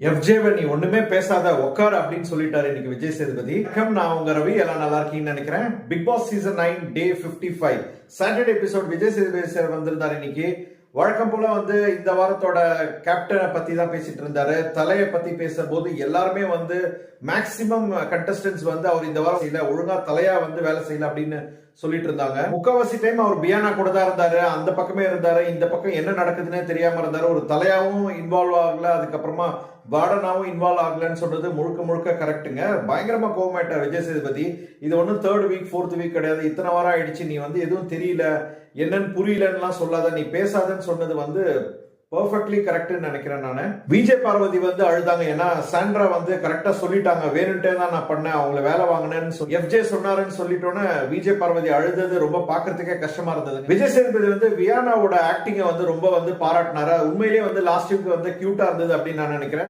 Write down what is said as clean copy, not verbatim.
எஃப்ஜேவை நீ ஒண்ணுமே பேசாத உட்கார் அப்படின்னு சொல்லிட்டாரு இன்னைக்கு விஜய் சேதுபதி. நான் உங்க ரவி, எல்லாம் நல்லா இருக்கீங்கன்னு நினைக்கிறேன். பிக் பாஸ் சீசன் 9 டே 55 Saturday episode Vijay Sethupathi sir வந்திருந்தாரு இன்னைக்கு. வழக்கம் போல இந்த வாரத்தோட கேப்டனை பத்தி தான் பேசிட்டு இருந்தாரு. தலையை பத்தி பேசும்போது எல்லாருமே மேக்சிமம் கண்டஸ்டன்ஸ் அவர் இந்த வாரம் செய்யல, ஒழுங்கா தலையா வேலை செய்யல அப்படின்னு சொல்லிட்டு இருந்தாங்க. முக்காவாசி டைம் அவர் பியானா கூட தான் இருந்தாரு, அந்த பக்கமே இருந்தாரு, இந்த பக்கம் என்ன நடக்குதுன்னே தெரியாம இருந்தாரு. ஒரு தலையாவும் இன்வால்வ் ஆகல, அதுக்கப்புறமா வார்டனாவும் இன்வால்வ் ஆகலன்னு சொன்னது முழுக்க முழுக்க கரெக்டுங்க. பயங்கரமா கோவமாயிட்டார் விஜய் சேதுபதி. இது ஒன்னும் 3rd வீக் 4th வீக் கிடையாது. இத்தனை வாரம் ஆயிடுச்சு, நீ எதுவும் தெரியல, என்னன்னு புரியலன்னு சொல்லாத, நீ பேசாதன்னு சொன்னது பெர்ஃபெக்ட்லி கரெக்ட்னு நினைக்கிறேன் நானு. விஜய் பார்வதி அழுதாங்க. ஏன்னா சாண்ட்ரா கரெக்டா சொல்லிட்டாங்க, வேணும்ட்டே தான் நான் பண்ணேன், அவங்கள வேலை வாங்கினேன்னு எஃப்ஜே சொன்னாருன்னு சொல்லிட்டோன்னே விஜய் பார்வதி அழுதது ரொம்ப பாக்குறதுக்கே கஷ்டமா இருந்தது. விஜய் சேதுபதி வியானாவோட ஆக்டிங்க ரொம்ப பாராட்டினாரு. உண்மையிலேயே லாஸ்ட் வீக் கியூட்டா இருந்தது அப்படின்னு நான் நினைக்கிறேன்.